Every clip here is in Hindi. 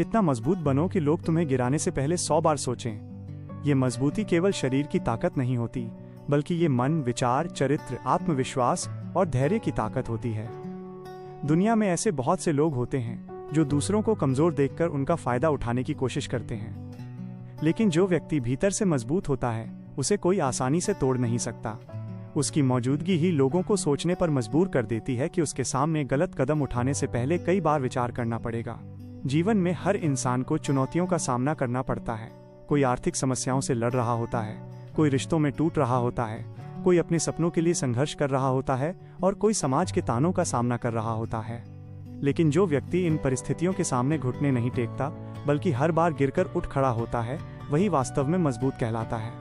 इतना मजबूत बनो कि लोग तुम्हें गिराने से पहले 100 बार सोचें। ये मजबूती केवल शरीर की ताकत नहीं होती, बल्कि ये मन, विचार, चरित्र, आत्मविश्वास और धैर्य की ताकत होती है। दुनिया में ऐसे बहुत से लोग होते हैं जो दूसरों को कमजोर देखकर उनका फायदा उठाने की कोशिश करते हैं, लेकिन जो व्यक्ति भीतर से मजबूत होता है उसे कोई आसानी से तोड़ नहीं सकता। उसकी मौजूदगी ही लोगों को सोचने पर मजबूर कर देती है कि उसके सामने गलत कदम उठाने से पहले कई बार विचार करना पड़ेगा। जीवन में हर इंसान को चुनौतियों का सामना करना पड़ता है। कोई आर्थिक समस्याओं से लड़ रहा होता है, कोई रिश्तों में टूट रहा होता है, कोई अपने सपनों के लिए संघर्ष कर रहा होता है और कोई समाज के तानों का सामना कर रहा होता है। लेकिन जो व्यक्ति इन परिस्थितियों के सामने घुटने नहीं टेकता, बल्कि हर बार गिरकर उठ खड़ा होता है, वही वास्तव में मजबूत कहलाता है।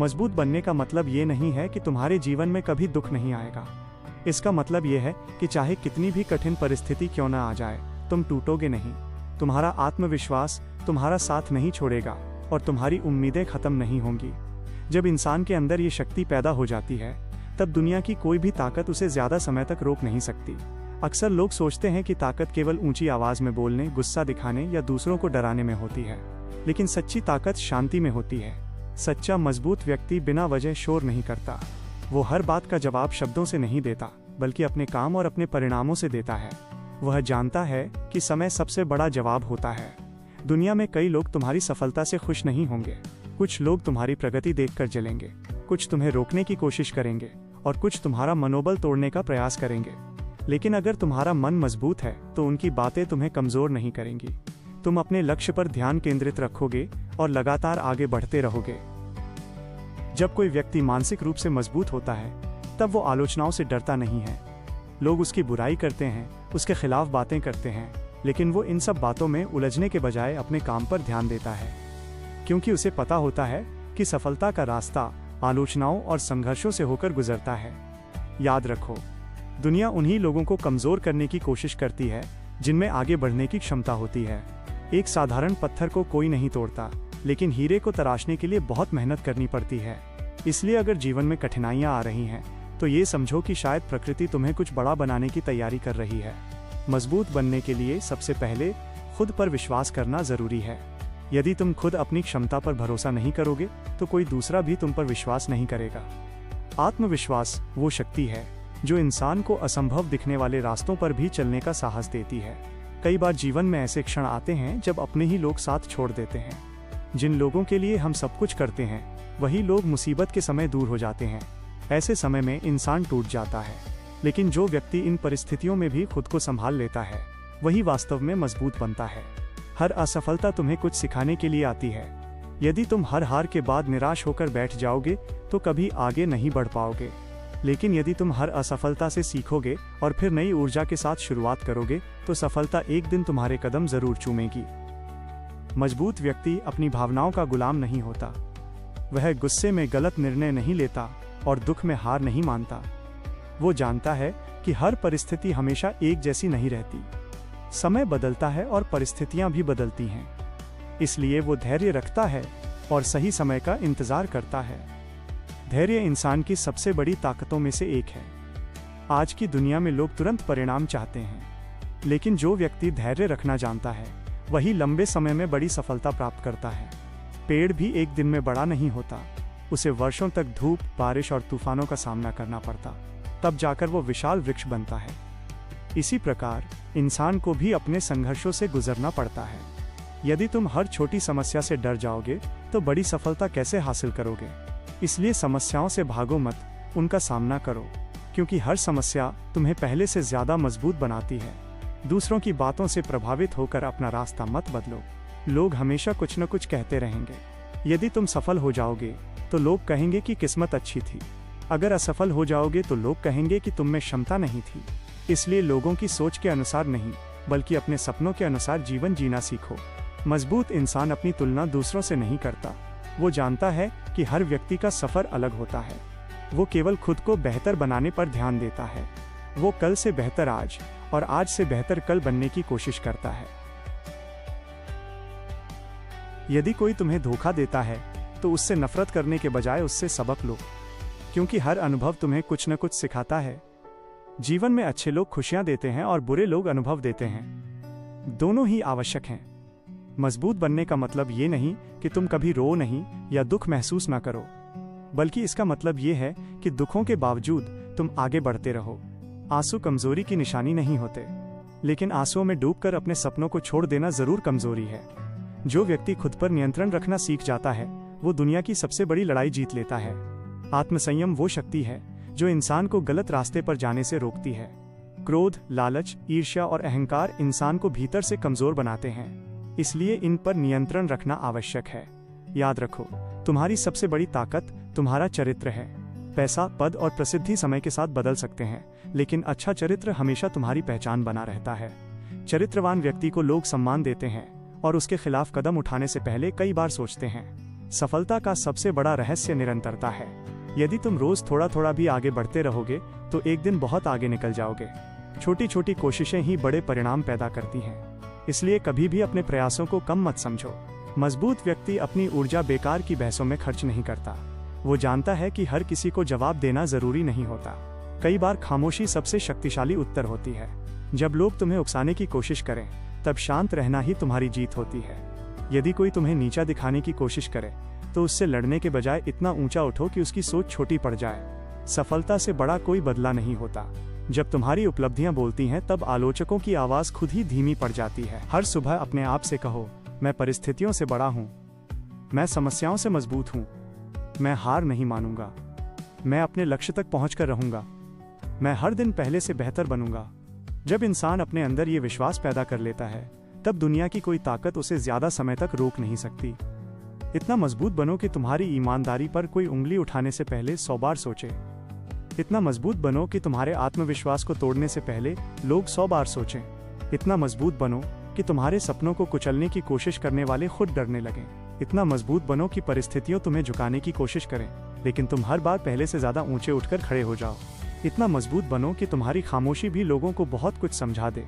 मजबूत बनने का मतलब ये नहीं है कि तुम्हारे जीवन में कभी दुख नहीं आएगा। इसका मतलब ये है कि चाहे कितनी भी कठिन परिस्थिति क्यों न आ जाए, तुम टूटोगे नहीं। तुम्हारा आत्मविश्वास तुम्हारा साथ नहीं छोड़ेगा और तुम्हारी उम्मीदें खत्म नहीं होंगी। जब इंसान के अंदर ये शक्ति पैदा हो जाती है, तब दुनिया की कोई भी ताकत उसे ज्यादा समय तक रोक नहीं सकती। अक्सर लोग सोचते हैं कि ताकत केवल ऊंची आवाज में बोलने, गुस्सा दिखाने या दूसरों को डराने में होती है, लेकिन सच्ची ताकत शांति में होती है। सच्चा मजबूत व्यक्ति बिना वजह शोर नहीं करता। वो हर बात का जवाब शब्दों से नहीं देता, बल्कि अपने काम और अपने परिणामों से देता है। वह जानता है कि समय सबसे बड़ा जवाब होता है। दुनिया में कई लोग तुम्हारी सफलता से खुश नहीं होंगे। कुछ लोग तुम्हारी प्रगति देखकर जलेंगे, कुछ तुम्हें रोकने की कोशिश करेंगे और कुछ तुम्हारा मनोबल तोड़ने का प्रयास करेंगे। लेकिन अगर तुम्हारा मन मजबूत है तो उनकी बातें तुम्हें कमजोर नहीं करेंगी। तुम अपने लक्ष्य पर ध्यान केंद्रित रखोगे और लगातार आगे बढ़ते रहोगे। जब कोई व्यक्ति मानसिक रूप से मजबूत होता है, तब वो आलोचनाओं से डरता नहीं है। लोग उसकी बुराई करते हैं, उसके खिलाफ बातें करते हैं, लेकिन वो इन सब बातों में उलझने के बजाय अपने काम पर ध्यान देता है, क्योंकि उसे पता होता है कि सफलता का रास्ता आलोचनाओं और संघर्षों से होकर गुजरता है। याद रखो, दुनिया उन्हीं लोगों को कमजोर करने की कोशिश करती है जिनमें आगे बढ़ने की क्षमता होती है। एक साधारण पत्थर को कोई नहीं तोड़ता, लेकिन हीरे को तराशने के लिए बहुत मेहनत करनी पड़ती है। इसलिए अगर जीवन में कठिनाइयां आ रही हैं, तो ये समझो कि शायद प्रकृति तुम्हें कुछ बड़ा बनाने की तैयारी कर रही है। मजबूत बनने के लिए सबसे पहले खुद पर विश्वास करना जरूरी है। यदि तुम खुद अपनी क्षमता पर भरोसा नहीं करोगे, तो कोई दूसरा भी तुम पर विश्वास नहीं करेगा। आत्मविश्वास वो शक्ति है जो इंसान को असंभव दिखने वाले रास्तों पर भी चलने का साहस देती है। कई बार जीवन में ऐसे क्षण आते हैं जब अपने ही लोग साथ छोड़ देते हैं। जिन लोगों के लिए हम सब कुछ करते हैं, वही लोग मुसीबत के समय दूर हो जाते हैं। ऐसे समय में इंसान टूट जाता है, लेकिन जो व्यक्ति इन परिस्थितियों में भी खुद को संभाल लेता है, वही वास्तव में मजबूत बनता है। हर असफलता तुम्हें कुछ सिखाने के लिए आती है। यदि तुम हर हार के बाद निराश होकर बैठ जाओगे, तो कभी आगे नहीं बढ़ पाओगे। लेकिन यदि तुम हर असफलता से सीखोगे और फिर नई ऊर्जा के साथ शुरुआत करोगे, तो सफलता एक दिन तुम्हारे कदम जरूर चूमेगी। मजबूत व्यक्ति अपनी भावनाओं का गुलाम नहीं होता। वह गुस्से में गलत निर्णय नहीं लेता और दुख में हार नहीं मानता। वो जानता है कि हर परिस्थिति हमेशा एक जैसी नहीं रहती। समय बदलता है और परिस्थितियां भी बदलती हैं। इसलिए वो धैर्य रखता है और सही समय का इंतजार करता है। धैर्य इंसान की सबसे बड़ी ताकतों में से एक है। आज की दुनिया में लोग तुरंत परिणाम चाहते हैं, लेकिन जो व्यक्ति धैर्य रखना जानता है, वही लंबे समय में बड़ी सफलता प्राप्त करता है। पेड़ भी एक दिन में बड़ा नहीं होता, उसे वर्षों तक धूप, बारिश और तूफानों का सामना करना पड़ता, तब जाकर वो विशाल वृक्ष बनता है। इसी प्रकार इंसान को भी अपने संघर्षों से गुजरना पड़ता है। यदि तुम हर छोटी समस्या से डर जाओगे, तो बड़ी सफलता कैसे हासिल करोगे? इसलिए समस्याओं से भागो मत, उनका सामना करो, क्योंकि हर समस्या तुम्हें पहले से ज्यादा मजबूत बनाती है। दूसरों की बातों से प्रभावित होकर अपना रास्ता मत बदलो। लोग हमेशा कुछ न कुछ कहते रहेंगे। यदि तुम सफल हो जाओगे, तो लोग कहेंगे कि किस्मत अच्छी थी। अगर असफल हो जाओगे, तो लोग कहेंगे कि तुम में क्षमता नहीं थी। इसलिए लोगों की सोच के अनुसार नहीं, बल्कि अपने सपनों के अनुसार जीवन जीना सीखो। मजबूत इंसान अपनी तुलना दूसरों से नहीं करता। वो जानता है कि हर व्यक्ति का सफर अलग होता है। वो केवल खुद को बेहतर बनाने पर ध्यान देता है। वो कल से बेहतर आज और आज से बेहतर कल बनने की कोशिश करता है। यदि कोई तुम्हें धोखा देता है, तो उससे नफरत करने के बजाय उससे सबक लो, क्योंकि हर अनुभव तुम्हें कुछ न कुछ सिखाता है। जीवन में अच्छे लोग खुशियां देते हैं और बुरे लोग अनुभव देते हैं। दोनों ही आवश्यक हैं। मजबूत बनने का मतलब ये नहीं कि तुम कभी रो नहीं या दुख महसूस ना करो, बल्कि इसका मतलब ये है कि दुखों के बावजूद तुम आगे बढ़ते रहो। आंसू कमजोरी की निशानी नहीं होते, लेकिन आंसुओं में डूबकर अपने सपनों को छोड़ देना जरूर कमजोरी है। जो व्यक्ति खुद पर नियंत्रण रखना सीख जाता है वो दुनिया की सबसे बड़ी लड़ाई जीत लेता है। आत्मसंयम वो शक्ति है जो इंसान को गलत रास्ते पर जाने से रोकती है। क्रोध, लालच, ईर्ष्या और अहंकार इंसान को भीतर से कमजोर बनाते हैं, इसलिए इन पर नियंत्रण रखना आवश्यक है। याद रखो, तुम्हारी सबसे बड़ी ताकत तुम्हारा चरित्र है। पैसा, पद और प्रसिद्धि समय के साथ बदल सकते हैं, लेकिन अच्छा चरित्र हमेशा तुम्हारी पहचान बना रहता है। चरित्रवान व्यक्ति को लोग सम्मान देते हैं और उसके खिलाफ कदम उठाने से पहले कई बार सोचते हैं। सफलता का सबसे बड़ा रहस्य निरंतरता है। यदि तुम रोज थोड़ा थोड़ा भी आगे बढ़ते रहोगे तो एक दिन बहुत आगे निकल जाओगे। छोटी छोटी कोशिशें ही बड़े परिणाम पैदा करती हैं, इसलिए कभी भी अपने प्रयासों को कम मत समझो। मजबूत व्यक्ति अपनी ऊर्जा बेकार की बहसों में खर्च नहीं करता। वो जानता है कि हर किसी को जवाब देना जरूरी नहीं होता। कई बार खामोशी सबसे शक्तिशाली उत्तर होती है। जब लोग तुम्हें उकसाने की कोशिश करें तब शांत रहना ही तुम्हारी जीत होती है। यदि कोई तुम्हें नीचा दिखाने की कोशिश करे तो उससे लड़ने के बजाय इतना ऊंचा उठो कि उसकी सोच छोटी पड़ जाए। सफलता से बड़ा कोई बदला नहीं होता। जब तुम्हारी उपलब्धियां बोलती हैं तब आलोचकों की आवाज खुद ही धीमी पड़ जाती है। हर सुबह अपने आप से कहो, मैं परिस्थितियों से बड़ा हूँ, मैं समस्याओं से मजबूत हूँ, मैं हार नहीं मानूंगा, मैं अपने लक्ष्य तक पहुंचकर रहूंगा, मैं हर दिन पहले से बेहतर बनूंगा। जब इंसान अपने अंदर ये विश्वास पैदा कर लेता है तब दुनिया की कोई ताकत उसे ज्यादा समय तक रोक नहीं सकती। इतना मजबूत बनो कि तुम्हारी ईमानदारी पर कोई उंगली उठाने से पहले 100 बार सोचे। इतना मजबूत बनो कि तुम्हारे आत्मविश्वास को तोड़ने से पहले लोग 100 बार सोचें। इतना मजबूत बनो कि तुम्हारे सपनों को कुचलने की कोशिश करने वाले खुद डरने लगें। इतना मजबूत बनो कि परिस्थितियों तुम्हें झुकाने की कोशिश करें, लेकिन तुम हर बार पहले से ज्यादा ऊंचे उठकर खड़े हो जाओ। इतना मजबूत बनो कि तुम्हारी खामोशी भी लोगों को बहुत कुछ समझा दे।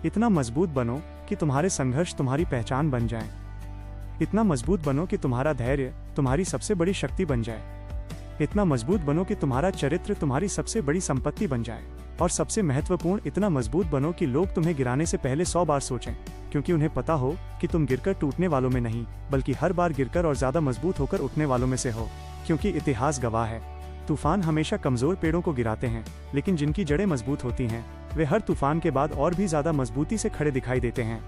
इतना मजबूत बनो कि तुम्हारे संघर्ष तुम्हारी पहचान बन जाएं। इतना मजबूत बनो कि तुम्हारा धैर्य तुम्हारी सबसे बड़ी शक्ति बन जाए। इतना मजबूत बनो कि तुम्हारा चरित्र तुम्हारी सबसे बड़ी संपत्ति बन जाए। और सबसे महत्वपूर्ण, इतना मजबूत बनो कि लोग तुम्हें गिराने से पहले 100 बार सोचें, क्योंकि उन्हें पता हो कि तुम गिरकर टूटने वालों में नहीं, बल्कि हर बार गिरकर और ज्यादा मजबूत होकर उठने वालों में से हो। क्योंकि इतिहास गवाह है, तूफान हमेशा कमजोर पेड़ों को गिराते हैं, लेकिन जिनकी जड़ें मजबूत होती हैं वे हर तूफान के बाद और भी ज्यादा मजबूती से खड़े दिखाई देते हैं।